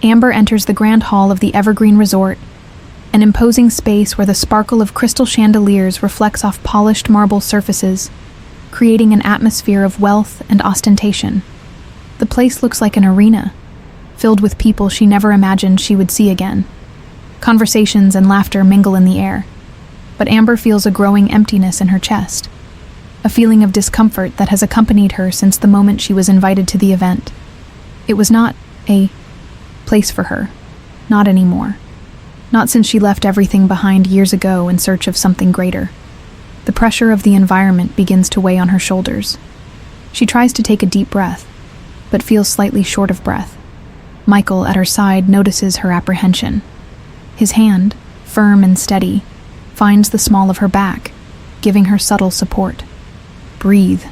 Amber enters the grand hall of the Evergreen Resort, an imposing space where the sparkle of crystal chandeliers reflects off polished marble surfaces, creating an atmosphere of wealth and ostentation. The place looks like an arena, filled with people she never imagined she would see again. Conversations and laughter mingle in the air, but Amber feels a growing emptiness in her chest, a feeling of discomfort that has accompanied her since the moment she was invited to the event. It was not a place for her, not anymore. Not since she left everything behind years ago in search of something greater. The pressure of the environment begins to weigh on her shoulders. She tries to take a deep breath, but feels slightly short of breath. Michael, at her side, notices her apprehension. His hand, firm and steady, finds the small of her back, giving her subtle support. "Breathe,"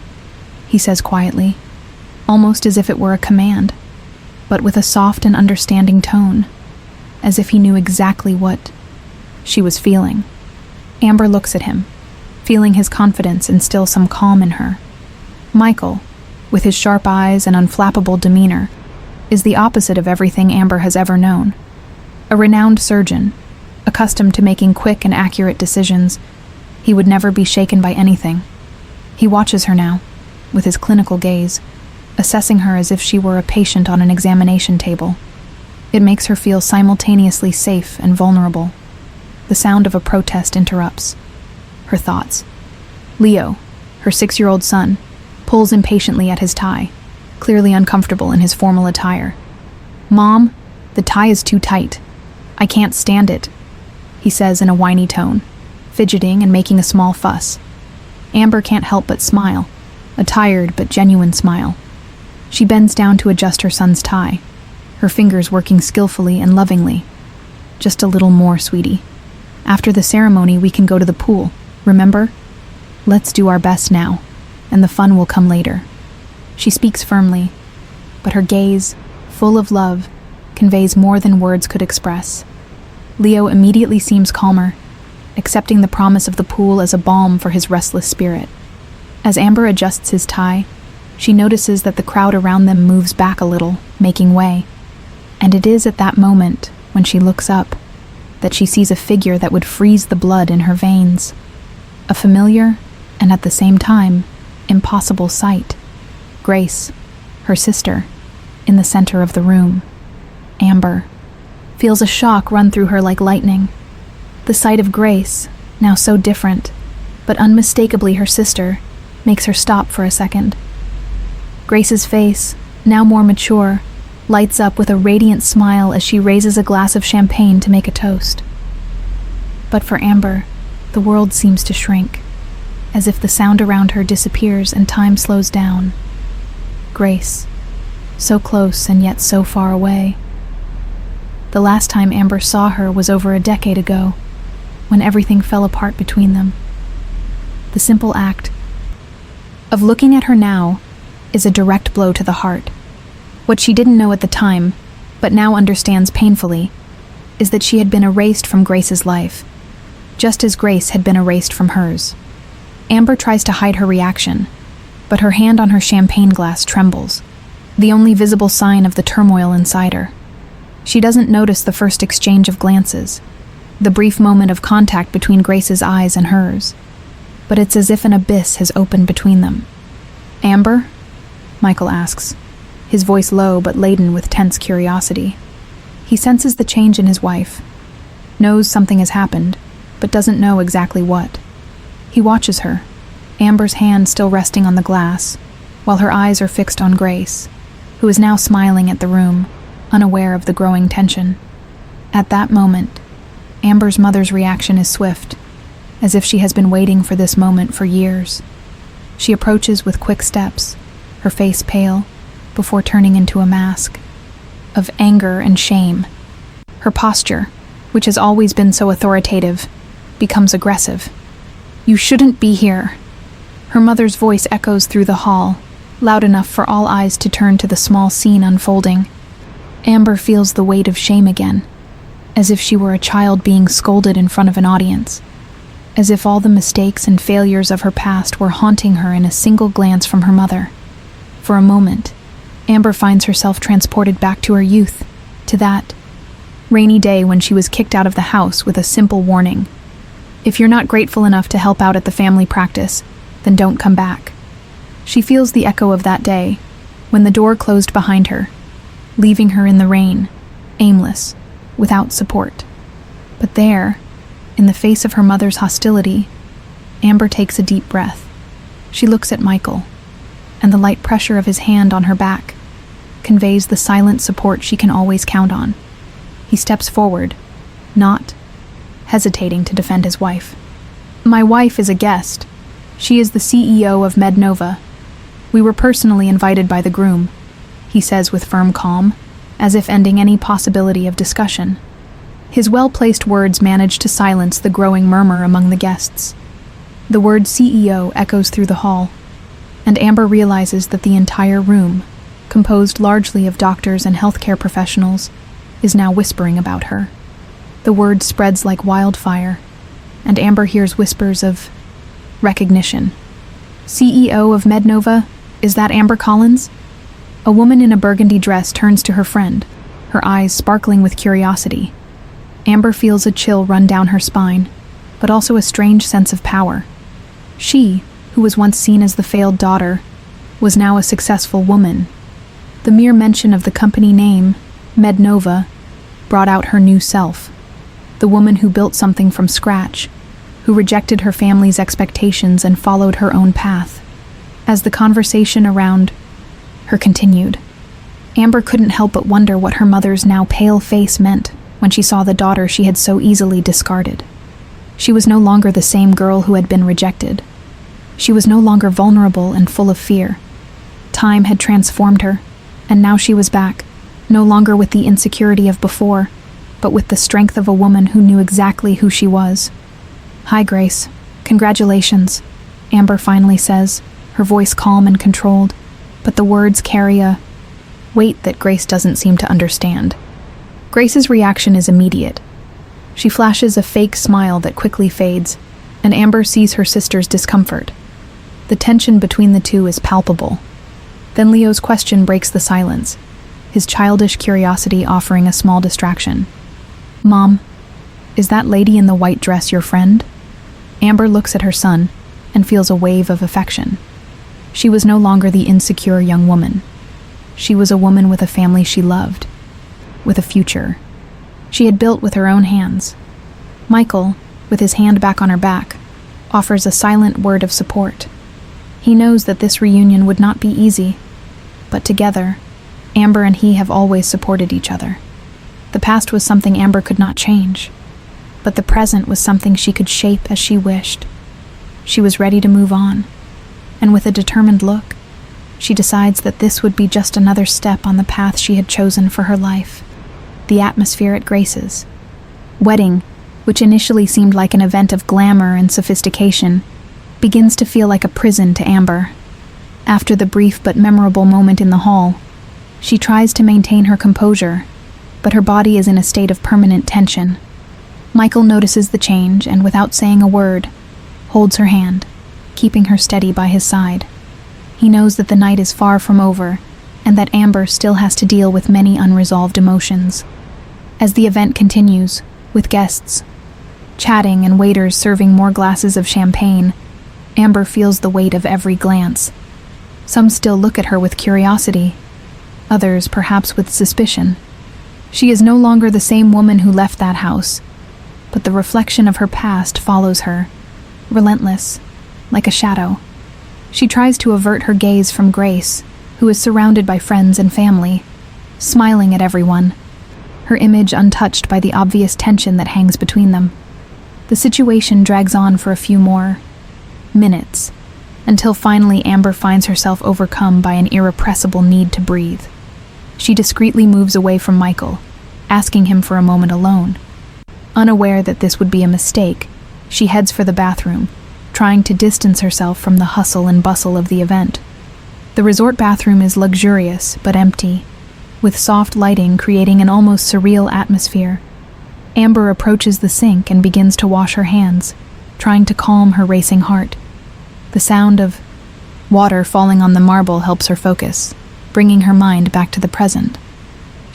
he says quietly, almost as if it were a command, but with a soft and understanding tone, as if he knew exactly what she was feeling. Amber looks at him, feeling his confidence instill some calm in her. Michael, with his sharp eyes and unflappable demeanor, is the opposite of everything Amber has ever known. A renowned surgeon, accustomed to making quick and accurate decisions, he would never be shaken by anything. He watches her now, with his clinical gaze, assessing her as if she were a patient on an examination table. It makes her feel simultaneously safe and vulnerable. The sound of a protest interrupts her thoughts. Leo, her 6-year-old son, pulls impatiently at his tie, clearly uncomfortable in his formal attire. "Mom, the tie is too tight. I can't stand it," he says in a whiny tone, fidgeting and making a small fuss. Amber can't help but smile, a tired but genuine smile. She bends down to adjust her son's tie, her fingers working skillfully and lovingly. "Just a little more, sweetie. After the ceremony, we can go to the pool, remember? Let's do our best now, and the fun will come later." She speaks firmly, but her gaze, full of love, conveys more than words could express. Leo immediately seems calmer, accepting the promise of the pool as a balm for his restless spirit. As Amber adjusts his tie, she notices that the crowd around them moves back a little, making way. And it is at that moment, when she looks up, that she sees a figure that would freeze the blood in her veins. A familiar, and at the same time, impossible sight. Grace, her sister, in the center of the room. Amber feels a shock run through her like lightning. The sight of Grace, now so different, but unmistakably her sister, makes her stop for a second. Grace's face, now more mature, lights up with a radiant smile as she raises a glass of champagne to make a toast. But for Amber, the world seems to shrink, as if the sound around her disappears and time slows down. Grace, so close and yet so far away. The last time Amber saw her was over a decade ago, when everything fell apart between them. The simple act of looking at her now is a direct blow to the heart. What she didn't know at the time, but now understands painfully, is that she had been erased from Grace's life, just as Grace had been erased from hers. Amber tries to hide her reaction, but her hand on her champagne glass trembles, the only visible sign of the turmoil inside her. She doesn't notice the first exchange of glances, the brief moment of contact between Grace's eyes and hers, but it's as if an abyss has opened between them. "Amber?" Michael asks, his voice low but laden with tense curiosity. He senses the change in his wife, knows something has happened, but doesn't know exactly what. He watches her, Amber's hand still resting on the glass, while her eyes are fixed on Grace, who is now smiling at the room, unaware of the growing tension. At that moment, Amber's mother's reaction is swift, as if she has been waiting for this moment for years. She approaches with quick steps, her face pale, before turning into a mask of anger and shame. Her posture, which has always been so authoritative, becomes aggressive. "You shouldn't be here." Her mother's voice echoes through the hall, loud enough for all eyes to turn to the small scene unfolding. Amber feels the weight of shame again, as if she were a child being scolded in front of an audience, as if all the mistakes and failures of her past were haunting her in a single glance from her mother. For a moment, Amber finds herself transported back to her youth, to that rainy day when she was kicked out of the house with a simple warning: if you're not grateful enough to help out at the family practice, then don't come back. She feels the echo of that day, when the door closed behind her, leaving her in the rain, aimless, without support. But there, in the face of her mother's hostility, Amber takes a deep breath. She looks at Michael, and the light pressure of his hand on her back conveys the silent support she can always count on. He steps forward, not hesitating to defend his wife. My wife is a guest. She is the CEO of MedNova. We were personally invited by the groom, he says with firm calm, as if ending any possibility of discussion. His well-placed words manage to silence the growing murmur among the guests. The word CEO echoes through the hall, and Amber realizes that the entire room, composed largely of doctors and healthcare professionals, is now whispering about her. The word spreads like wildfire, and Amber hears whispers of recognition. CEO of MedNova, is that Amber Collins? A woman in a burgundy dress turns to her friend, her eyes sparkling with curiosity. Amber feels a chill run down her spine, but also a strange sense of power. She, who was once seen as the failed daughter, was now a successful woman. The mere mention of the company name, MedNova, brought out her new self. The woman who built something from scratch, who rejected her family's expectations and followed her own path. As the conversation around her continued, Amber couldn't help but wonder what her mother's now pale face meant when she saw the daughter she had so easily discarded. She was no longer the same girl who had been rejected. She was no longer vulnerable and full of fear. Time had transformed her, and now she was back, no longer with the insecurity of before, but with the strength of a woman who knew exactly who she was. Hi, Grace. Congratulations, Amber finally says, her voice calm and controlled, but the words carry a weight that Grace doesn't seem to understand. Grace's reaction is immediate. She flashes a fake smile that quickly fades, and Amber sees her sister's discomfort. The tension between the two is palpable. Then Leo's question breaks the silence, his childish curiosity offering a small distraction. Mom, is that lady in the white dress your friend? Amber looks at her son and feels a wave of affection. She was no longer the insecure young woman. She was a woman with a family she loved, with a future she had built with her own hands. Michael, with his hand back on her back, offers a silent word of support. He knows that this reunion would not be easy, but together, Amber and he have always supported each other. The past was something Amber could not change, but the present was something she could shape as she wished. She was ready to move on, and with a determined look, she decides that this would be just another step on the path she had chosen for her life. The atmosphere at Grace's wedding, which initially seemed like an event of glamour and sophistication, begins to feel like a prison to Amber. After the brief but memorable moment in the hall, she tries to maintain her composure, but her body is in a state of permanent tension. Michael notices the change and, without saying a word, holds her hand, keeping her steady by his side. He knows that the night is far from over, and that Amber still has to deal with many unresolved emotions. As the event continues, with guests chatting and waiters serving more glasses of champagne, Amber feels the weight of every glance. Some still look at her with curiosity, others perhaps with suspicion. She is no longer the same woman who left that house, but the reflection of her past follows her, relentless, like a shadow. She tries to avert her gaze from Grace, who is surrounded by friends and family, smiling at everyone, her image untouched by the obvious tension that hangs between them. The situation drags on for a few more minutes, until finally Amber finds herself overcome by an irrepressible need to breathe. She discreetly moves away from Michael, asking him for a moment alone. Unaware that this would be a mistake, she heads for the bathroom, trying to distance herself from the hustle and bustle of the event. The resort bathroom is luxurious but empty, with soft lighting creating an almost surreal atmosphere. Amber approaches the sink and begins to wash her hands, trying to calm her racing heart. The sound of water falling on the marble helps her focus, bringing her mind back to the present.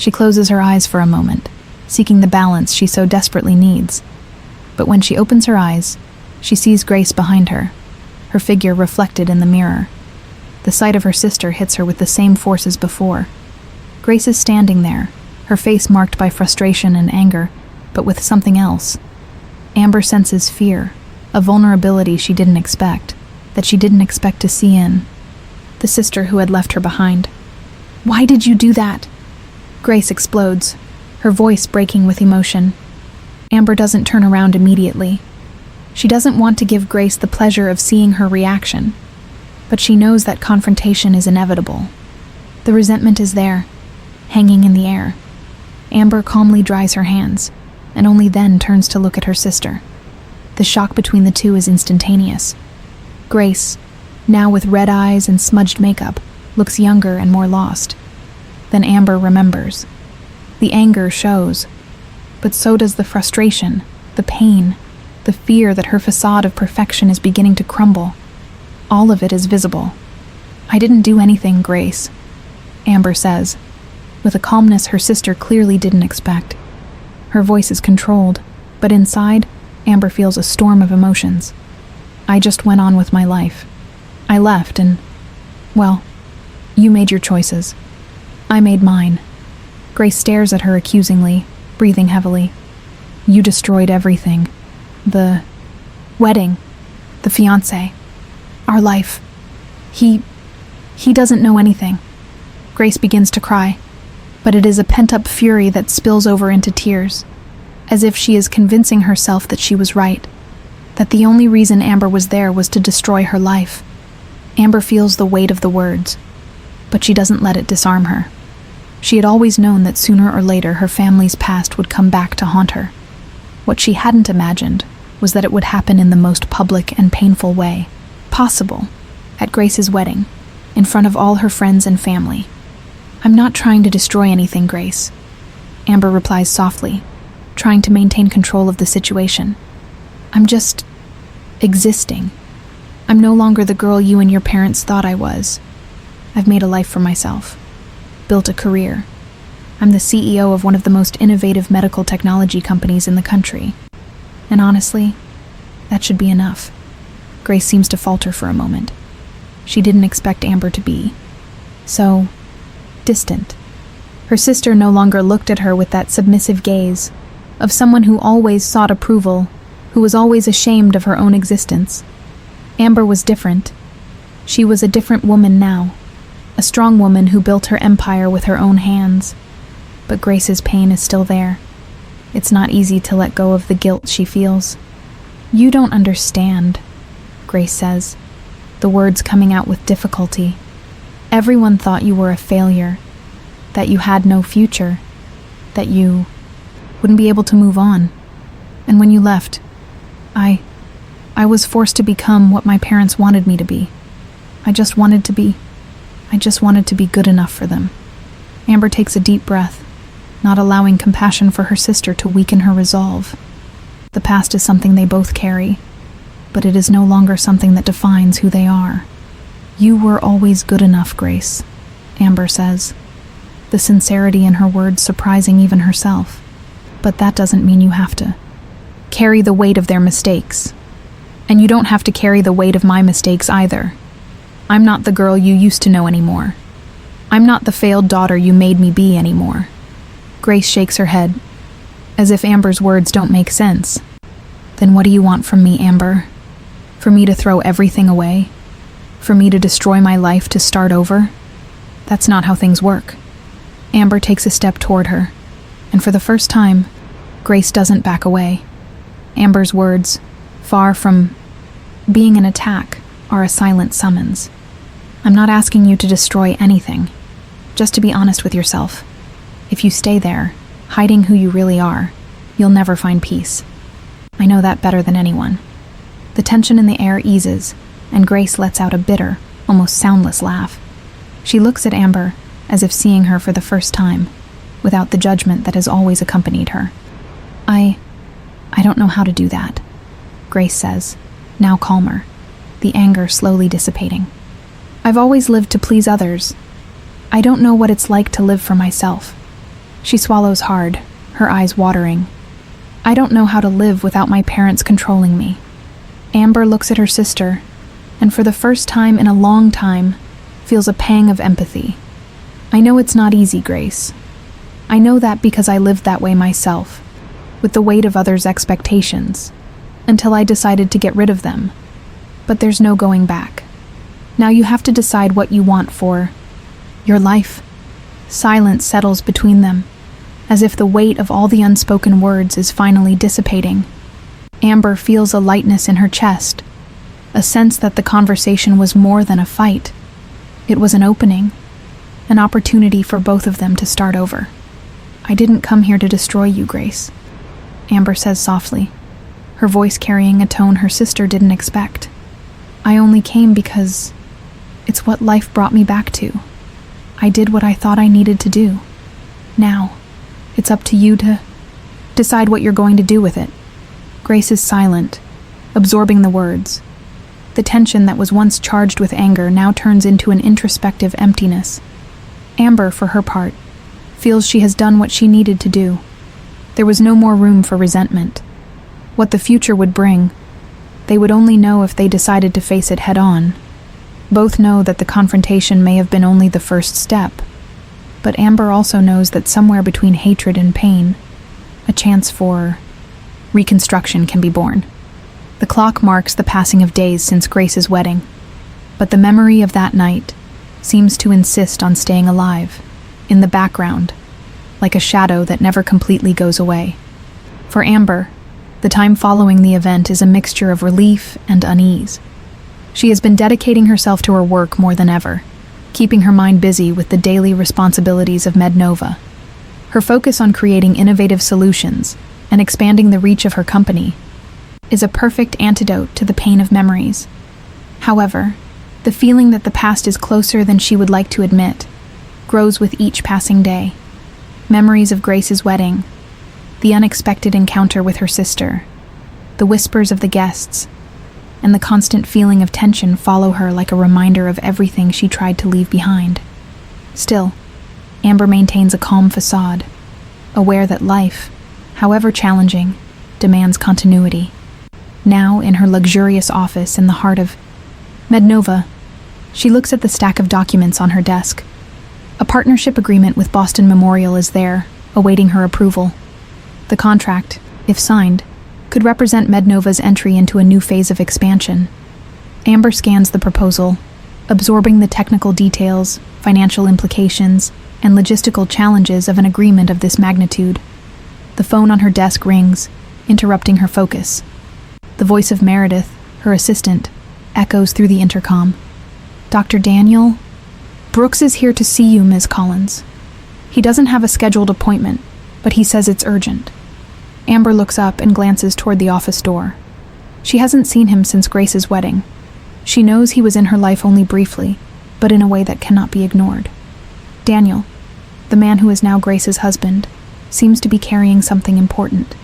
She closes her eyes for a moment, seeking the balance she so desperately needs. But when she opens her eyes, she sees Grace behind her, her figure reflected in the mirror. The sight of her sister hits her with the same force as before. Grace is standing there, her face marked by frustration and anger, but with something else. Amber senses fear, a vulnerability she didn't expect, that she didn't expect to see in the sister who had left her behind. "Why did you do that?" Grace explodes, her voice breaking with emotion. Amber doesn't turn around immediately. She doesn't want to give Grace the pleasure of seeing her reaction, but she knows that confrontation is inevitable. The resentment is there, hanging in the air. Amber calmly dries her hands, and only then turns to look at her sister. The shock between the two is instantaneous. Grace, now with red eyes and smudged makeup, looks younger and more lost. Then Amber remembers. The anger shows, but so does the frustration, the pain, the fear that her facade of perfection is beginning to crumble. All of it is visible. "I didn't do anything, Grace," Amber says, with a calmness her sister clearly didn't expect. Her voice is controlled, but inside, Amber feels a storm of emotions. "I just went on with my life. I left and, well, you made your choices. I made mine." Grace stares at her accusingly, breathing heavily. "You destroyed everything. The wedding, the fiancé, our life. He doesn't know anything." Grace begins to cry, but it is a pent-up fury that spills over into tears, as if she is convincing herself that she was right, that the only reason Amber was there was to destroy her life. Amber feels the weight of the words, but she doesn't let it disarm her. She had always known that sooner or later her family's past would come back to haunt her. What she hadn't imagined was that it would happen in the most public and painful way possible, at Grace's wedding, in front of all her friends and family. "I'm not trying to destroy anything, Grace," Amber replies softly, trying to maintain control of the situation. "I'm just existing. I'm no longer the girl you and your parents thought I was. I've made a life for myself, built a career. I'm the CEO of one of the most innovative medical technology companies in the country. And honestly, that should be enough." Grace seems to falter for a moment. She didn't expect Amber to be so distant. Her sister no longer looked at her with that submissive gaze of someone who always sought approval, who was always ashamed of her own existence. Amber was different. She was a different woman now, a strong woman who built her empire with her own hands. But Grace's pain is still there. It's not easy to let go of the guilt she feels. "You don't understand," Grace says, the words coming out with difficulty. "Everyone thought you were a failure, that you had no future, that you wouldn't be able to move on. And when you left, I was forced to become what my parents wanted me to be. I just wanted to be good enough for them." Amber takes a deep breath, not allowing compassion for her sister to weaken her resolve. The past is something they both carry, but it is no longer something that defines who they are. "You were always good enough, Grace," Amber says, the sincerity in her words surprising even herself. "But that doesn't mean you have to carry the weight of their mistakes. And you don't have to carry the weight of my mistakes either. I'm not the girl you used to know anymore. I'm not the failed daughter you made me be anymore." Grace shakes her head, as if Amber's words don't make sense. "Then what do you want from me, Amber? For me to throw everything away? For me to destroy my life to start over? That's not how things work." Amber takes a step toward her, and for the first time, Grace doesn't back away. Amber's words, far from being an attack, are a silent summons. "I'm not asking you to destroy anything. Just to be honest with yourself. If you stay there, hiding who you really are, you'll never find peace. I know that better than anyone." The tension in the air eases, and Grace lets out a bitter, almost soundless laugh. She looks at Amber, as if seeing her for the first time, without the judgment that has always accompanied her. I don't know how to do that," Grace says, now calmer, the anger slowly dissipating. "I've always lived to please others. I don't know what it's like to live for myself. She swallows hard, her eyes watering. I don't know how to live without my parents controlling me. Amber looks at her sister, and for the first time in a long time, feels a pang of empathy. I know it's not easy, Grace. I know that because I lived that way myself, with the weight of others' expectations, until I decided to get rid of them. But there's no going back. Now you have to decide what you want for your life. Silence settles between them, as if the weight of all the unspoken words is finally dissipating. Amber feels a lightness in her chest, a sense that the conversation was more than a fight. It was an opening, an opportunity for both of them to start over. I didn't come here to destroy you, Grace, Amber says softly, her voice carrying a tone her sister didn't expect. I only came because it's what life brought me back to. I did what I thought I needed to do. Now, it's up to you to decide what you're going to do with it. Grace is silent, absorbing the words. The tension that was once charged with anger now turns into an introspective emptiness. Amber, for her part, feels she has done what she needed to do. There was no more room for resentment. What the future would bring, they would only know if they decided to face it head-on. Both know that the confrontation may have been only the first step, but Amber also knows that somewhere between hatred and pain, a chance for reconstruction can be born. The clock marks the passing of days since Grace's wedding, but the memory of that night seems to insist on staying alive, in the background, like a shadow that never completely goes away. For Amber, the time following the event is a mixture of relief and unease. She has been dedicating herself to her work more than ever, keeping her mind busy with the daily responsibilities of MedNova. Her focus on creating innovative solutions and expanding the reach of her company is a perfect antidote to the pain of memories. However, the feeling that the past is closer than she would like to admit grows with each passing day. Memories of Grace's wedding, the unexpected encounter with her sister, the whispers of the guests, and the constant feeling of tension follow her like a reminder of everything she tried to leave behind. Still, Amber maintains a calm facade, aware that life, however challenging, demands continuity. Now, in her luxurious office in the heart of MedNova, she looks at the stack of documents on her desk. A partnership agreement with Boston Memorial is there, awaiting her approval. The contract, if signed, could represent MedNova's entry into a new phase of expansion. Amber scans the proposal, absorbing the technical details, financial implications, and logistical challenges of an agreement of this magnitude. The phone on her desk rings, interrupting her focus. The voice of Meredith, her assistant, echoes through the intercom. Dr. Daniel? Brooks is here to see you, Ms. Collins. He doesn't have a scheduled appointment, but he says it's urgent. Amber looks up and glances toward the office door. She hasn't seen him since Grace's wedding. She knows he was in her life only briefly, but in a way that cannot be ignored. Daniel, the man who is now Grace's husband, seems to be carrying something important.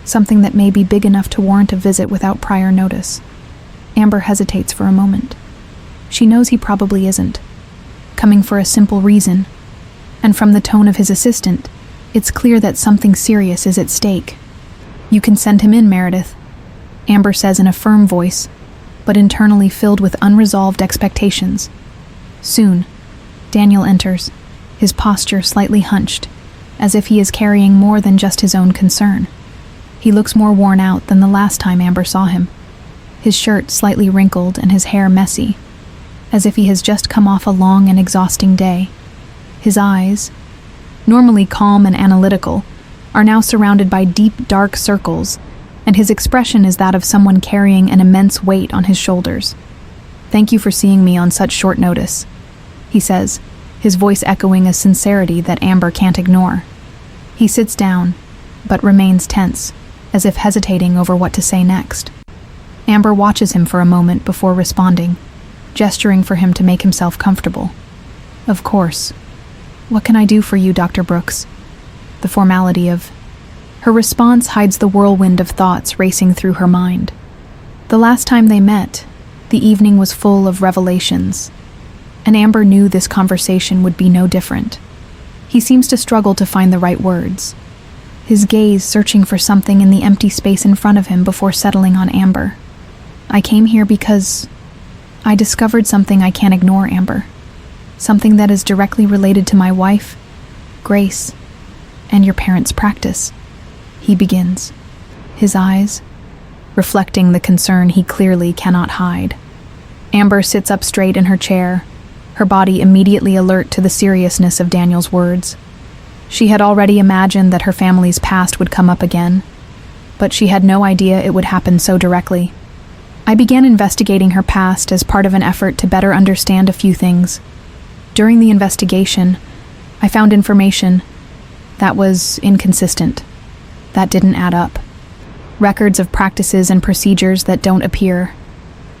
Something that may be big enough to warrant a visit without prior notice. Amber hesitates for a moment. She knows he probably isn't, coming for a simple reason, and from the tone of his assistant, it's clear that something serious is at stake. You can send him in, Meredith, Amber says in a firm voice, but internally filled with unresolved expectations. Soon, Daniel enters, his posture slightly hunched, as if he is carrying more than just his own concern. He looks more worn out than the last time Amber saw him, his shirt slightly wrinkled and his hair messy, as if he has just come off a long and exhausting day. His eyes, normally calm and analytical, are now surrounded by deep, dark circles, and his expression is that of someone carrying an immense weight on his shoulders. "Thank you for seeing me on such short notice," he says, his voice echoing a sincerity that Amber can't ignore. He sits down, but remains tense, as if hesitating over what to say next. Amber watches him for a moment before responding, gesturing for him to make himself comfortable. "Of course. What can I do for you, Dr. Brooks?" The formality of her response hides the whirlwind of thoughts racing through her mind. The last time they met, the evening was full of revelations, and Amber knew this conversation would be no different. He seems to struggle to find the right words, his gaze searching for something in the empty space in front of him before settling on Amber. I came here because I discovered something I can't ignore, Amber. Something that is directly related to my wife, Grace, and your parents' practice. He begins, his eyes reflecting the concern he clearly cannot hide. Amber sits up straight in her chair, her body immediately alert to the seriousness of Daniel's words. She had already imagined that her family's past would come up again, but she had no idea it would happen so directly. I began investigating her past as part of an effort to better understand a few things. During the investigation, I found information that was inconsistent, that didn't add up. Records of practices and procedures that don't appear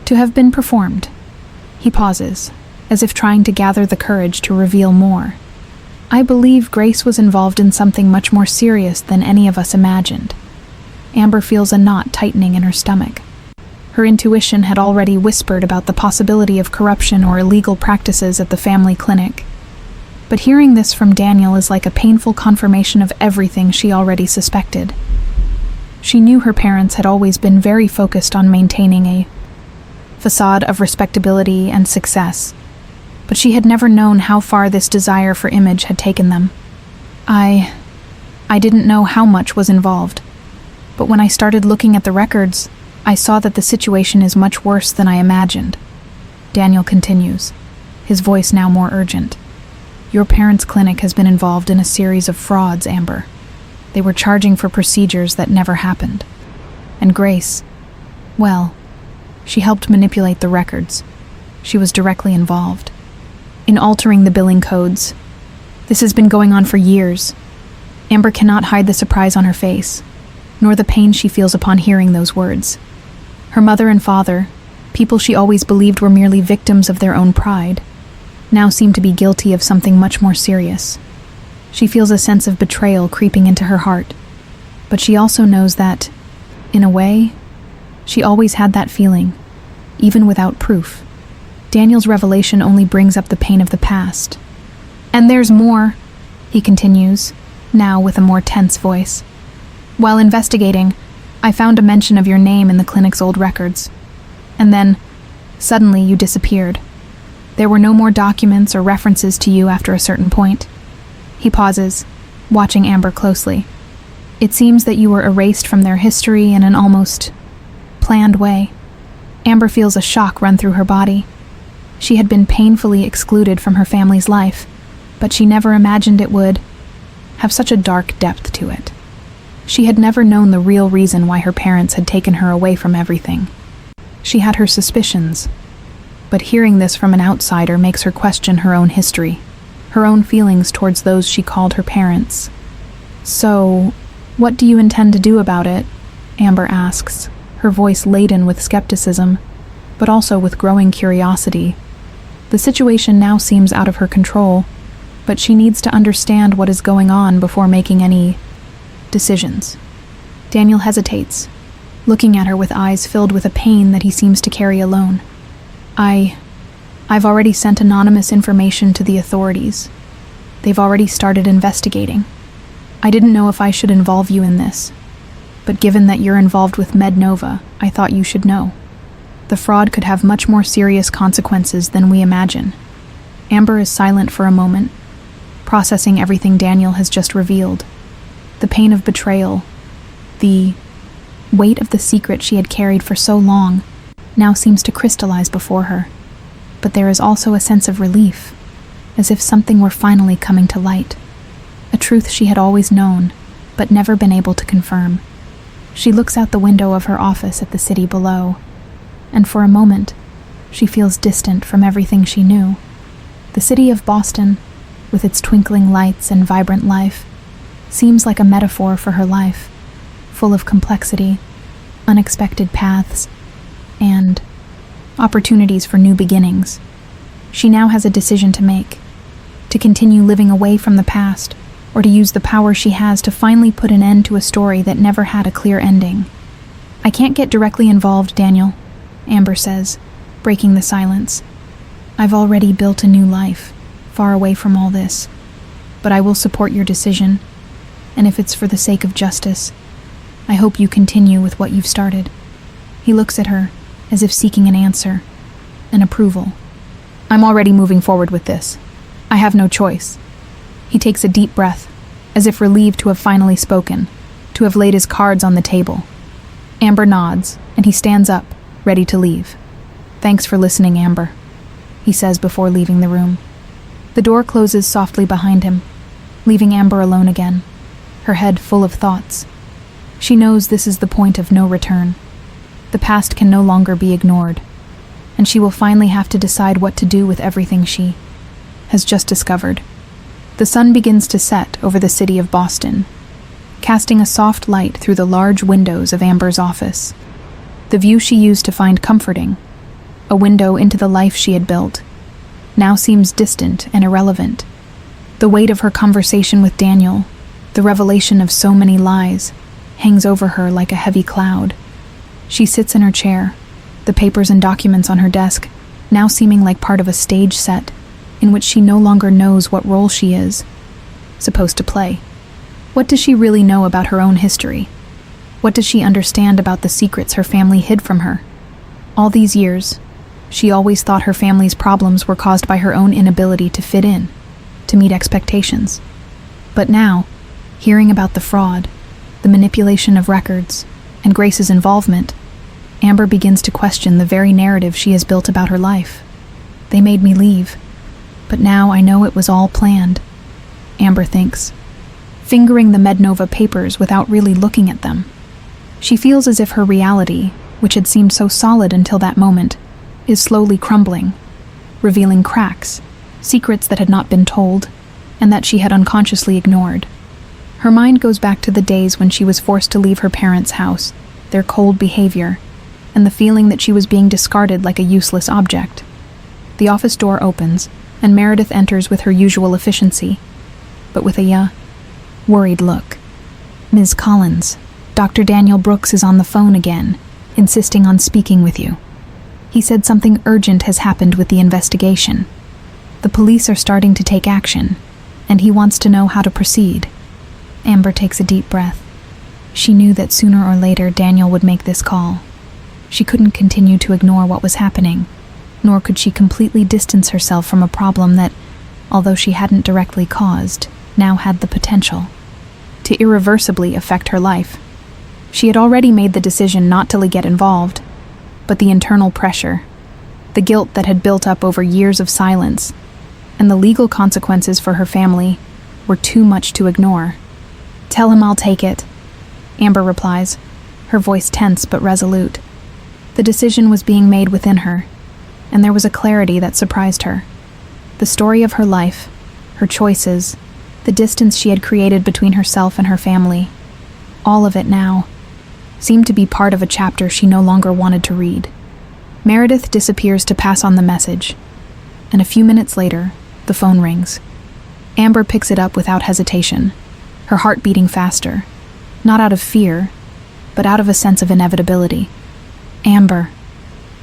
to have been performed. He pauses, as if trying to gather the courage to reveal more. I believe Grace was involved in something much more serious than any of us imagined. Amber feels a knot tightening in her stomach. Her intuition had already whispered about the possibility of corruption or illegal practices at the family clinic. But hearing this from Daniel is like a painful confirmation of everything she already suspected. She knew her parents had always been very focused on maintaining a facade of respectability and success, but she had never known how far this desire for image had taken them. I didn't know how much was involved, but when I started looking at the records, I saw that the situation is much worse than I imagined. Daniel continues, his voice now more urgent. Your parents' clinic has been involved in a series of frauds, Amber. They were charging for procedures that never happened. And Grace, well, she helped manipulate the records. She was directly involved in altering the billing codes. This has been going on for years. Amber cannot hide the surprise on her face, nor the pain she feels upon hearing those words. Her mother and father, people she always believed were merely victims of their own pride, now seem to be guilty of something much more serious. She feels a sense of betrayal creeping into her heart, but she also knows that, in a way, she always had that feeling, even without proof. Daniel's revelation only brings up the pain of the past. And there's more, he continues, now with a more tense voice. While investigating, I found a mention of your name in the clinic's old records. And then, suddenly you disappeared. There were no more documents or references to you after a certain point. He pauses, watching Amber closely. It seems that you were erased from their history in an almost planned way. Amber feels a shock run through her body. She had been painfully excluded from her family's life, but she never imagined it would have such a dark depth to it. She had never known the real reason why her parents had taken her away from everything. She had her suspicions, but hearing this from an outsider makes her question her own history, her own feelings towards those she called her parents. So, what do you intend to do about it? Amber asks, her voice laden with skepticism, but also with growing curiosity. The situation now seems out of her control, but she needs to understand what is going on before making any decisions. Daniel hesitates, looking at her with eyes filled with a pain that he seems to carry alone. I've already sent anonymous information to the authorities. They've already started investigating. I didn't know if I should involve you in this, but given that you're involved with MedNova, I thought you should know. The fraud could have much more serious consequences than we imagine. Amber is silent for a moment, processing everything Daniel has just revealed. The pain of betrayal, the weight of the secret she had carried for so long, now seems to crystallize before her. But there is also a sense of relief, as if something were finally coming to light. A truth she had always known, but never been able to confirm. She looks out the window of her office at the city below, and for a moment, she feels distant from everything she knew. The city of Boston, with its twinkling lights and vibrant life, seems like a metaphor for her life, full of complexity, unexpected paths, and opportunities for new beginnings. She now has a decision to make: to continue living away from the past, or to use the power she has to finally put an end to a story that never had a clear ending. I can't get directly involved, Daniel, Amber says, breaking the silence. I've already built a new life, far away from all this. but I will support your decision, and if it's for the sake of justice, I hope you continue with what you've started." He looks at her, as if seeking an answer, an approval. "I'm already moving forward with this. I have no choice." He takes a deep breath, as if relieved to have finally spoken, to have laid his cards on the table. Amber nods, and he stands up, ready to leave. "Thanks for listening, Amber," he says before leaving the room. The door closes softly behind him, leaving Amber alone again, her head full of thoughts. She knows this is the point of no return. The past can no longer be ignored, and she will finally have to decide what to do with everything she has just discovered. The sun begins to set over the city of Boston, casting a soft light through the large windows of Amber's office. The view she used to find comforting, a window into the life she had built, now seems distant and irrelevant. The weight of her conversation with Daniel, the revelation of so many lies, hangs over her like a heavy cloud. She sits in her chair, the papers and documents on her desk now seeming like part of a stage set in which she no longer knows what role she is supposed to play. What does she really know about her own history? What does she understand about the secrets her family hid from her? All these years, she always thought her family's problems were caused by her own inability to fit in, to meet expectations. But now, hearing about the fraud, the manipulation of records, and Grace's involvement, Amber begins to question the very narrative she has built about her life. They made me leave, but now I know it was all planned, Amber thinks, fingering the Mednova papers without really looking at them. She feels as if her reality, which had seemed so solid until that moment, is slowly crumbling, revealing cracks, secrets that had not been told, and that she had unconsciously ignored. Her mind goes back to the days when she was forced to leave her parents' house, their cold behavior, and the feeling that she was being discarded like a useless object. The office door opens, and Meredith enters with her usual efficiency, but with a worried look. "Ms. Collins, Dr. Daniel Brooks is on the phone again, insisting on speaking with you. He said something urgent has happened with the investigation. The police are starting to take action, and he wants to know how to proceed." Amber takes a deep breath. She knew that sooner or later Daniel would make this call. She couldn't continue to ignore what was happening, nor could she completely distance herself from a problem that, although she hadn't directly caused, now had the potential to irreversibly affect her life. She had already made the decision not to get involved, but the internal pressure, the guilt that had built up over years of silence, and the legal consequences for her family were too much to ignore. "Tell him I'll take it," Amber replies, her voice tense but resolute. The decision was being made within her, and there was a clarity that surprised her. The story of her life, her choices, the distance she had created between herself and her family, all of it now seemed to be part of a chapter she no longer wanted to read. Meredith disappears to pass on the message, and a few minutes later, the phone rings. Amber picks it up without hesitation, her heart beating faster, not out of fear, but out of a sense of inevitability. "Amber,"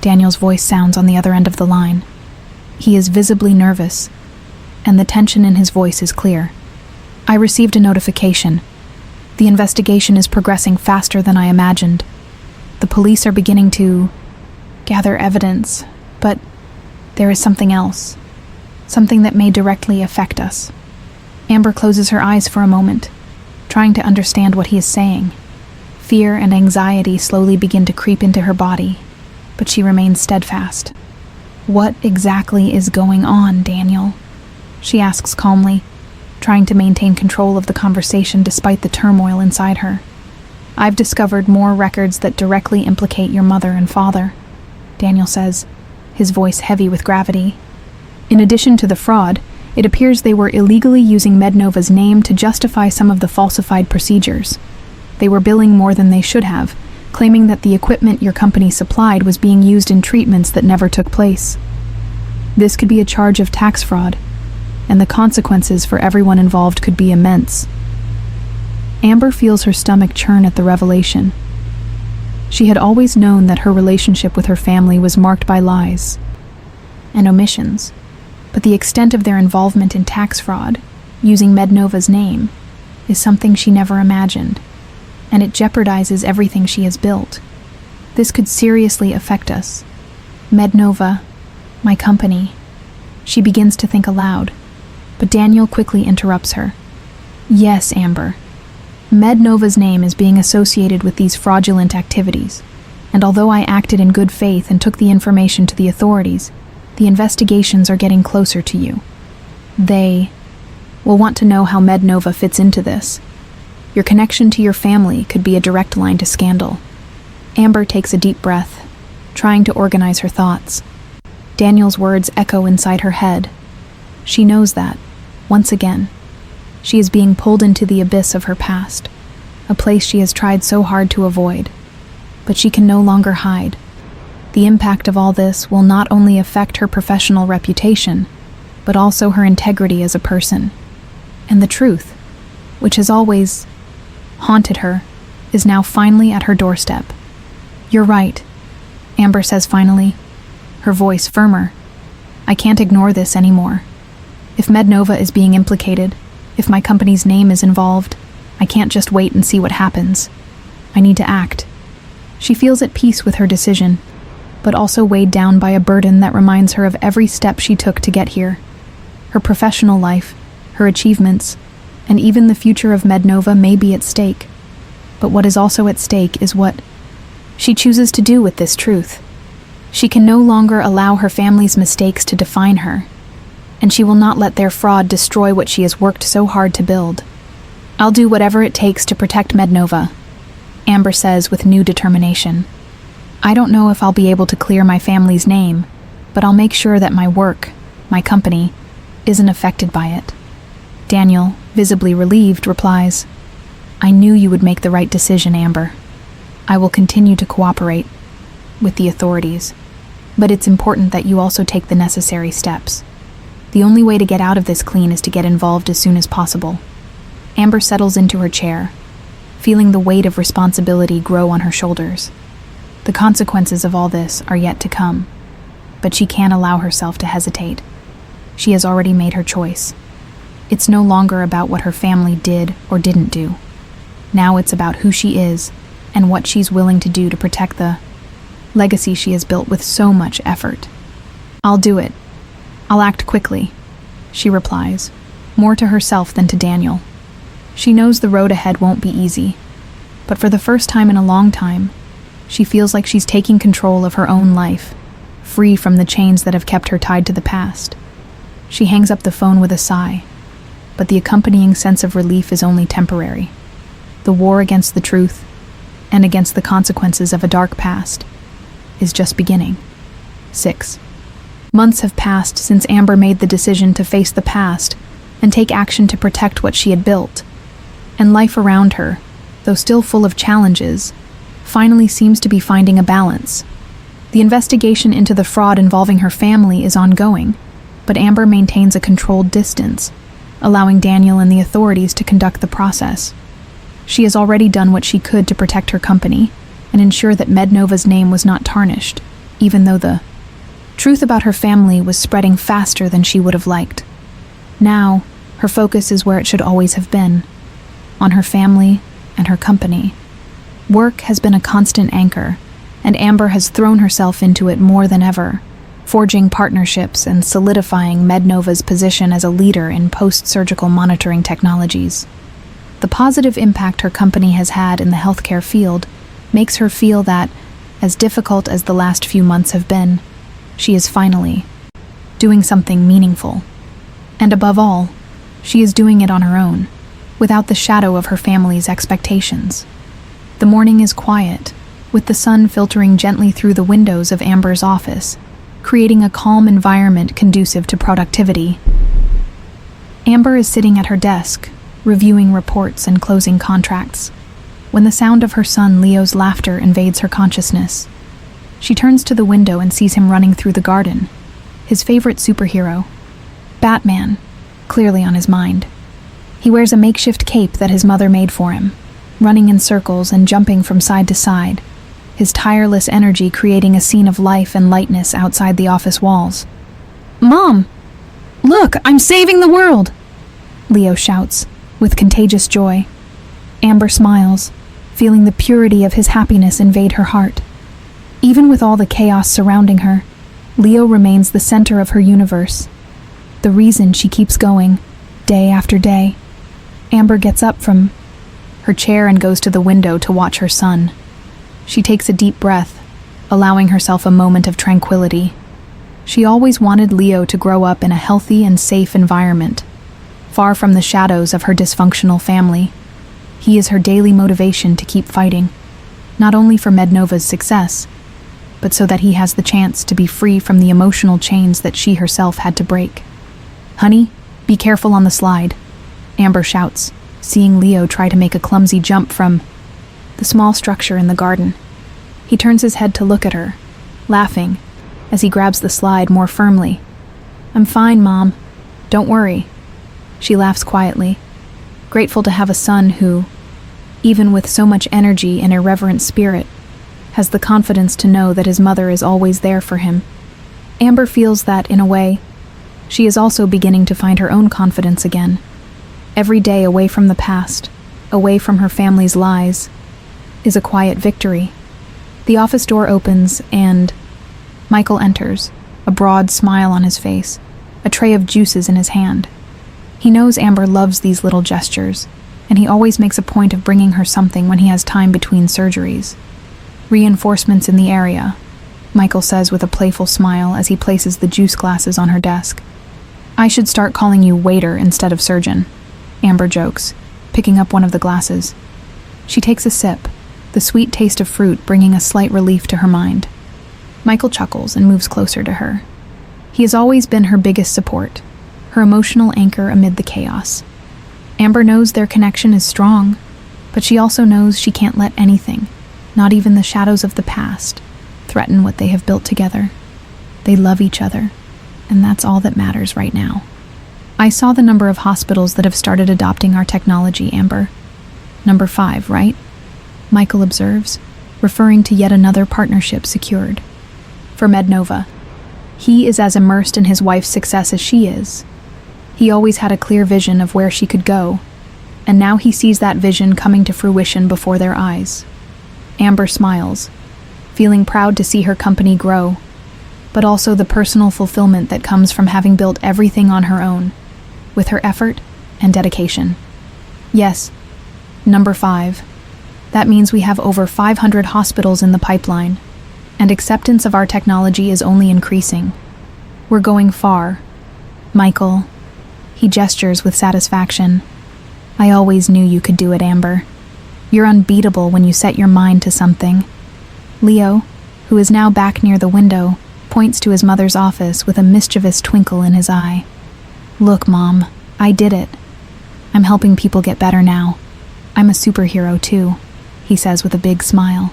Daniel's voice sounds on the other end of the line. He is visibly nervous, and the tension in his voice is clear. "I received a notification. The investigation is progressing faster than I imagined. The police are beginning to gather evidence, but there is something else, something that may directly affect us." Amber closes her eyes for a moment, trying to understand what he is saying. Fear and anxiety slowly begin to creep into her body, but she remains steadfast. "What exactly is going on, Daniel?" she asks calmly, trying to maintain control of the conversation despite the turmoil inside her. "I've discovered more records that directly implicate your mother and father," Daniel says, his voice heavy with gravity. "In addition to the fraud, it appears they were illegally using Mednova's name to justify some of the falsified procedures. They were billing more than they should have, claiming that the equipment your company supplied was being used in treatments that never took place. This could be a charge of tax fraud, and the consequences for everyone involved could be immense." Amber feels her stomach churn at the revelation. She had always known that her relationship with her family was marked by lies and omissions, but the extent of their involvement in tax fraud, using Mednova's name, is something she never imagined, and it jeopardizes everything she has built. This could seriously affect us. Mednova, my company. She begins to think aloud, but Daniel quickly interrupts her. Yes, Amber. Mednova's name is being associated with these fraudulent activities, and although I acted in good faith and took the information to the authorities, the investigations are getting closer to you. They will want to know how Mednova fits into this. Your connection to your family could be a direct line to scandal. Amber takes a deep breath, trying to organize her thoughts. Daniel's words echo inside her head. She knows that, once again, she is being pulled into the abyss of her past, a place she has tried so hard to avoid. But she can no longer hide. The impact of all this will not only affect her professional reputation, but also her integrity as a person. And the truth, which has always haunted her, is now finally at her doorstep. You're right, Amber says finally, her voice firmer. I can't ignore this anymore. If Mednova is being implicated, if my company's name is involved, I can't just wait and see what happens. I need to act. She feels at peace with her decision, but also weighed down by a burden that reminds her of every step she took to get here. Her professional life, her achievements, and even the future of Mednova may be at stake. But what is also at stake is what she chooses to do with this truth. She can no longer allow her family's mistakes to define her, and she will not let their fraud destroy what she has worked so hard to build. I'll do whatever it takes to protect Mednova, Amber says with new determination. I don't know if I'll be able to clear my family's name, but I'll make sure that my work, my company, isn't affected by it. Daniel, visibly relieved, replies, I knew you would make the right decision, Amber. I will continue to cooperate with the authorities, but it's important that you also take the necessary steps. The only way to get out of this clean is to get involved as soon as possible. Amber settles into her chair, feeling the weight of responsibility grow on her shoulders. The consequences of all this are yet to come, but she can't allow herself to hesitate. She has already made her choice. It's no longer about what her family did or didn't do. Now it's about who she is and what she's willing to do to protect the legacy she has built with so much effort. I'll do it. I'll act quickly, she replies, more to herself than to Daniel. She knows the road ahead won't be easy, but for the first time in a long time, she feels like she's taking control of her own life, free from the chains that have kept her tied to the past. She hangs up the phone with a sigh, but the accompanying sense of relief is only temporary. The war against the truth, and against the consequences of a dark past, is just beginning. 6. Months have passed since Amber made the decision to face the past and take action to protect what she had built. And life around her, though still full of challenges, finally seems to be finding a balance. The investigation into the fraud involving her family is ongoing, but Amber maintains a controlled distance, allowing Daniel and the authorities to conduct the process. She has already done what she could to protect her company and ensure that Mednova's name was not tarnished, even though the truth about her family was spreading faster than she would have liked. Now, her focus is where it should always have been, on her family and her company. Work has been a constant anchor, and Amber has thrown herself into it more than ever, forging partnerships and solidifying Mednova's position as a leader in post-surgical monitoring technologies. The positive impact her company has had in the healthcare field makes her feel that, as difficult as the last few months have been, she is finally doing something meaningful. And above all, she is doing it on her own, without the shadow of her family's expectations. The morning is quiet, with the sun filtering gently through the windows of Amber's office, creating a calm environment conducive to productivity. Amber is sitting at her desk, reviewing reports and closing contracts, when the sound of her son Leo's laughter invades her consciousness. She turns to the window and sees him running through the garden, his favorite superhero, Batman, clearly on his mind. He wears a makeshift cape that his mother made for him, running in circles and jumping from side to side, his tireless energy creating a scene of life and lightness outside the office walls. "Mom! Look, I'm saving the world!" Leo shouts, with contagious joy. Amber smiles, feeling the purity of his happiness invade her heart. Even with all the chaos surrounding her, Leo remains the center of her universe, the reason she keeps going, day after day. Amber gets up from her chair and goes to the window to watch her son. She takes a deep breath, allowing herself a moment of tranquility. She always wanted Leo to grow up in a healthy and safe environment, far from the shadows of her dysfunctional family. He is her daily motivation to keep fighting, not only for Mednova's success, but so that he has the chance to be free from the emotional chains that she herself had to break. "Honey, be careful on the slide," Amber shouts, seeing Leo try to make a clumsy jump from the small structure in the garden. He turns his head to look at her, laughing, as he grabs the slide more firmly. "I'm fine, Mom. Don't worry." She laughs quietly, grateful to have a son who, even with so much energy and irreverent spirit, has the confidence to know that his mother is always there for him. Amber feels that, in a way, she is also beginning to find her own confidence again. Every day away from the past, away from her family's lies, is a quiet victory. The office door opens and Michael enters, a broad smile on his face, a tray of juices in his hand. He knows Amber loves these little gestures, and he always makes a point of bringing her something when he has time between surgeries. "Reinforcements in the area," Michael says with a playful smile as he places the juice glasses on her desk. "I should start calling you waiter instead of surgeon," Amber jokes, picking up one of the glasses. She takes a sip, the sweet taste of fruit bringing a slight relief to her mind. Michael chuckles and moves closer to her. He has always been her biggest support, her emotional anchor amid the chaos. Amber knows their connection is strong, but she also knows she can't let anything, not even the shadows of the past, threaten what they have built together. They love each other, and that's all that matters right now. "I saw the number of hospitals that have started adopting our technology, Amber. Number 5, right?" Michael observes, referring to yet another partnership secured. For Mednova, he is as immersed in his wife's success as she is. He always had a clear vision of where she could go, and now he sees that vision coming to fruition before their eyes. Amber smiles, feeling proud to see her company grow, but also the personal fulfillment that comes from having built everything on her own, with her effort and dedication. Yes, number 5. That means we have over 500 hospitals in the pipeline, and acceptance of our technology is only increasing. We're going far. Michael, he gestures with satisfaction. "I always knew you could do it, Amber. You're unbeatable when you set your mind to something." Leo, who is now back near the window, points to his mother's office with a mischievous twinkle in his eye. "Look, Mom, I did it. I'm helping people get better now. I'm a superhero too," he says with a big smile.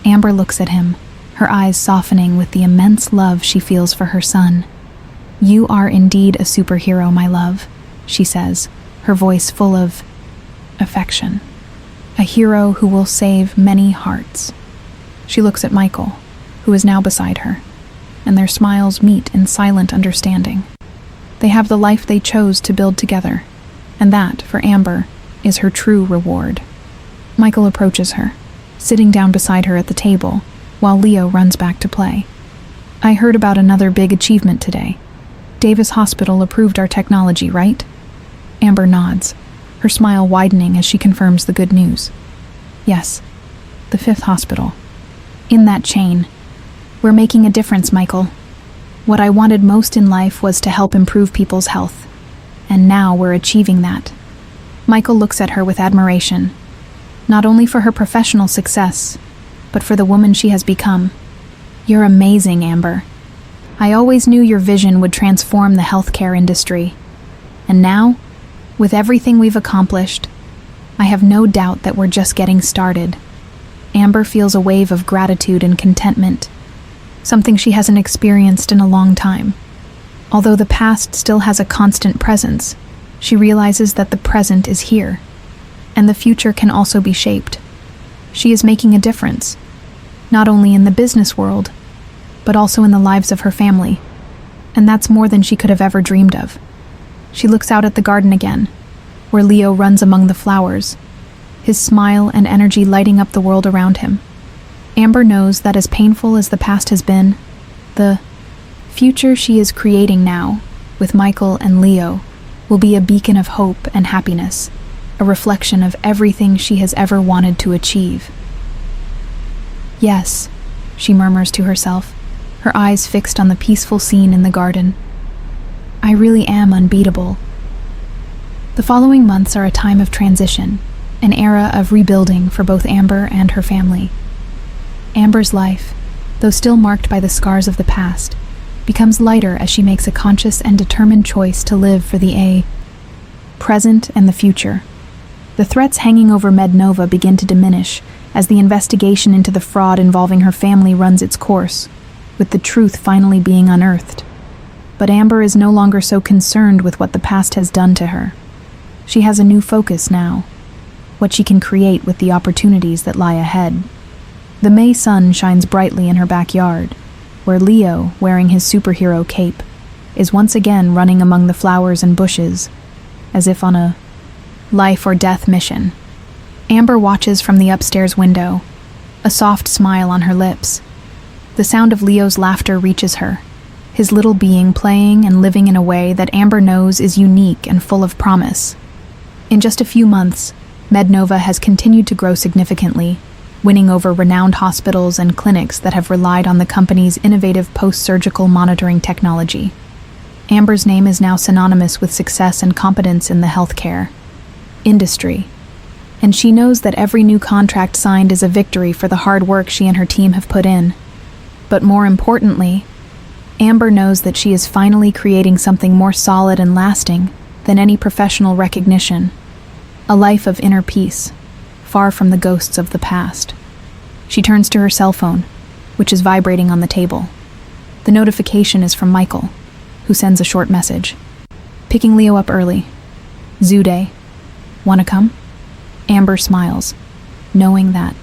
Amber looks at him, her eyes softening with the immense love she feels for her son. "You are indeed a superhero, my love," she says, her voice full of affection. "A hero who will save many hearts." She looks at Michael, who is now beside her, and their smiles meet in silent understanding. They have the life they chose to build together, and that, for Amber, is her true reward. Michael approaches her, sitting down beside her at the table, while Leo runs back to play. "I heard about another big achievement today. Davis Hospital approved our technology, right?" Amber nods, her smile widening as she confirms the good news. "Yes, the 5th hospital. In that chain, we're making a difference, Michael. What I wanted most in life was to help improve people's health, and now we're achieving that." Michael looks at her with admiration, not only for her professional success, but for the woman she has become. "You're amazing, Amber. I always knew your vision would transform the healthcare industry. And now, with everything we've accomplished, I have no doubt that we're just getting started." Amber feels a wave of gratitude and contentment, something she hasn't experienced in a long time. Although the past still has a constant presence, she realizes that the present is here, and the future can also be shaped. She is making a difference, not only in the business world, but also in the lives of her family, and that's more than she could have ever dreamed of. She looks out at the garden again, where Leo runs among the flowers, his smile and energy lighting up the world around him. Amber knows that as painful as the past has been, the future she is creating now, with Michael and Leo, will be a beacon of hope and happiness, a reflection of everything she has ever wanted to achieve. Yes, she murmurs to herself, her eyes fixed on the peaceful scene in the garden. I really am unbeatable. The following months are a time of transition, an era of rebuilding for both Amber and her family. Amber's life, though still marked by the scars of the past, becomes lighter as she makes a conscious and determined choice to live for the present and the future. The threats hanging over Mednova begin to diminish as the investigation into the fraud involving her family runs its course, with the truth finally being unearthed. But Amber is no longer so concerned with what the past has done to her. She has a new focus now, what she can create with the opportunities that lie ahead. The May sun shines brightly in her backyard, where Leo, wearing his superhero cape, is once again running among the flowers and bushes, as if on a life or death mission. Amber watches from the upstairs window, a soft smile on her lips. The sound of Leo's laughter reaches her, his little being playing and living in a way that Amber knows is unique and full of promise. In just a few months, Mednova has continued to grow significantly, winning over renowned hospitals and clinics that have relied on the company's innovative post-surgical monitoring technology. Amber's name is now synonymous with success and competence in the healthcare industry, and she knows that every new contract signed is a victory for the hard work she and her team have put in. But more importantly, Amber knows that she is finally creating something more solid and lasting than any professional recognition, a life of inner peace, far from the ghosts of the past. She turns to her cell phone, which is vibrating on the table. The notification is from Michael, who sends a short message. Picking Leo up early. Zoo day. Wanna come? Amber smiles, knowing that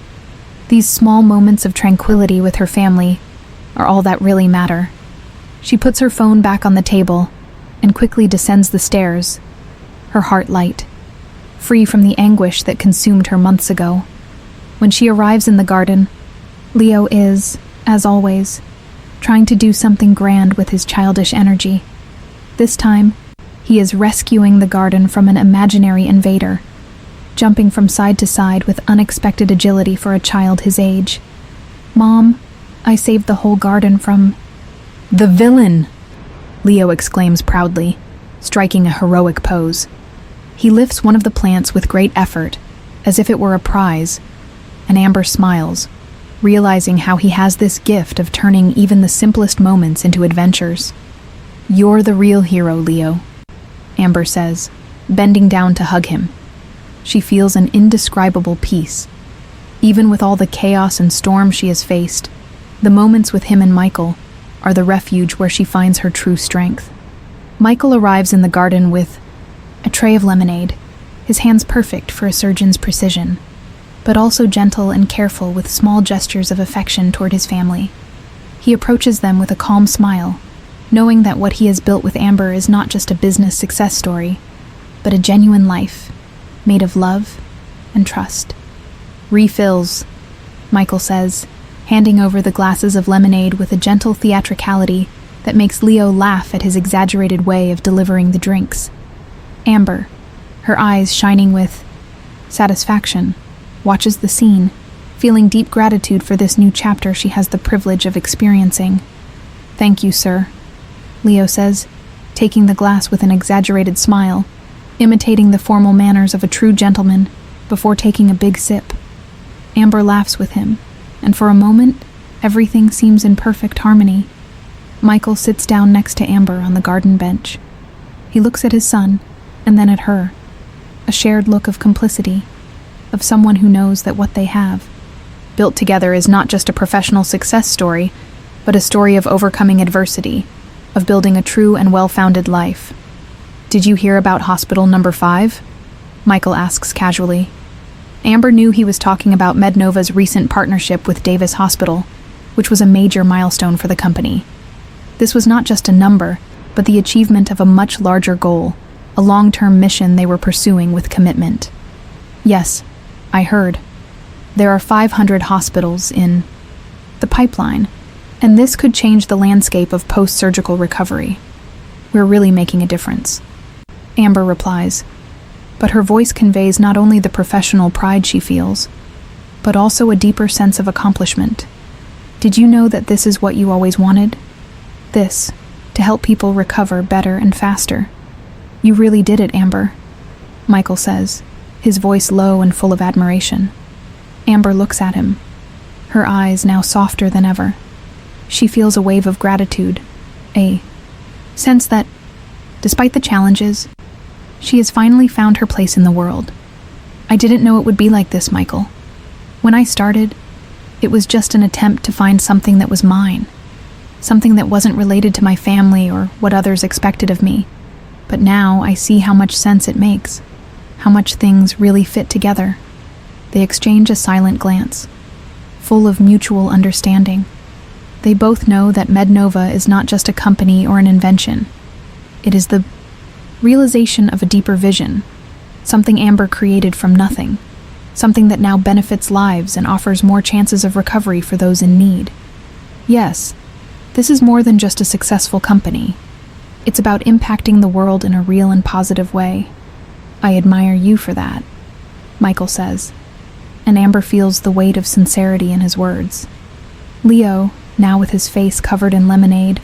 these small moments of tranquility with her family are all that really matter. She puts her phone back on the table and quickly descends the stairs, her heart light, free from the anguish that consumed her months ago. When she arrives in the garden, Leo is, as always, trying to do something grand with his childish energy. This time, he is rescuing the garden from an imaginary invader, jumping from side to side with unexpected agility for a child his age. Mom, I saved the whole garden from the villain, Leo exclaims proudly, striking a heroic pose. He lifts one of the plants with great effort, as if it were a prize, and Amber smiles, realizing how he has this gift of turning even the simplest moments into adventures. You're the real hero, Leo, Amber says, bending down to hug him. She feels an indescribable peace. Even with all the chaos and storm she has faced, the moments with him and Michael are the refuge where she finds her true strength. Michael arrives in the garden with a tray of lemonade, his hands perfect for a surgeon's precision, but also gentle and careful with small gestures of affection toward his family. He approaches them with a calm smile, knowing that what he has built with Amber is not just a business success story, but a genuine life, made of love and trust. Refills, Michael says, handing over the glasses of lemonade with a gentle theatricality that makes Leo laugh at his exaggerated way of delivering the drinks. Amber, her eyes shining with satisfaction, watches the scene, feeling deep gratitude for this new chapter she has the privilege of experiencing. Thank you, sir, Leo says, taking the glass with an exaggerated smile, imitating the formal manners of a true gentleman before taking a big sip. Amber laughs with him, and for a moment, everything seems in perfect harmony. Michael sits down next to Amber on the garden bench. He looks at his son, and then at her, a shared look of complicity, of someone who knows that what they have, built together, is not just a professional success story, but a story of overcoming adversity, of building a true and well-founded life. Did you hear about hospital number 5? Michael asks casually. Amber knew he was talking about Mednova's recent partnership with Davis Hospital, which was a major milestone for the company. This was not just a number, but the achievement of a much larger goal, a long-term mission they were pursuing with commitment. Yes, I heard. There are 500 hospitals in the pipeline, and this could change the landscape of post-surgical recovery. We're really making a difference. Amber replies, but her voice conveys not only the professional pride she feels, but also a deeper sense of accomplishment. Did you know that this is what you always wanted? This, to help people recover better and faster. You really did it, Amber, Michael says, his voice low and full of admiration. Amber looks at him, her eyes now softer than ever. She feels a wave of gratitude, a sense that, despite the challenges, she has finally found her place in the world. I didn't know it would be like this, Michael. When I started, it was just an attempt to find something that was mine, something that wasn't related to my family or what others expected of me. But now I see how much sense it makes, how much things really fit together. They exchange a silent glance, full of mutual understanding. They both know that MedNova is not just a company or an invention. It is the realization of a deeper vision, something Amber created from nothing, something that now benefits lives and offers more chances of recovery for those in need. Yes, this is more than just a successful company. It's about impacting the world in a real and positive way. I admire you for that, Michael says, and Amber feels the weight of sincerity in his words. Leo, now with his face covered in lemonade,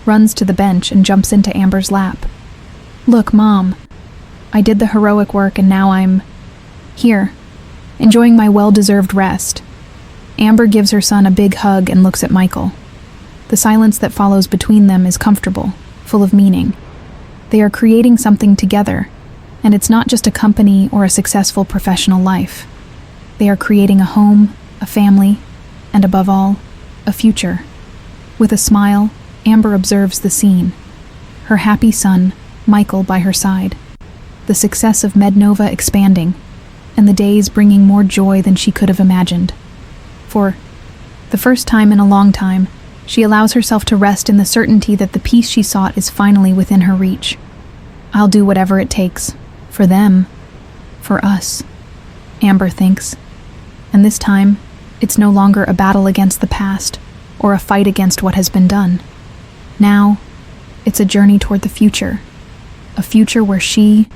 runs to the bench and jumps into Amber's lap. Look, Mom, I did the heroic work and now I'm here, enjoying my well-deserved rest. Amber gives her son a big hug and looks at Michael. The silence that follows between them is comfortable, full of meaning. They are creating something together, and it's not just a company or a successful professional life. They are creating a home, a family, and above all, a future. With a smile, Amber observes the scene. Her happy son, Michael, by her side. The success of MedNova expanding, and the days bringing more joy than she could have imagined. For the first time in a long time, she allows herself to rest in the certainty that the peace she sought is finally within her reach. I'll do whatever it takes. For them. For us. Amber thinks. And this time, it's no longer a battle against the past, or a fight against what has been done. Now, it's a journey toward the future. A future where she,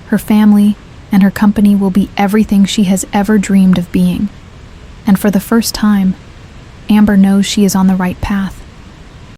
her family, and her company will be everything she has ever dreamed of being. And for the first time, Amber knows she is on the right path.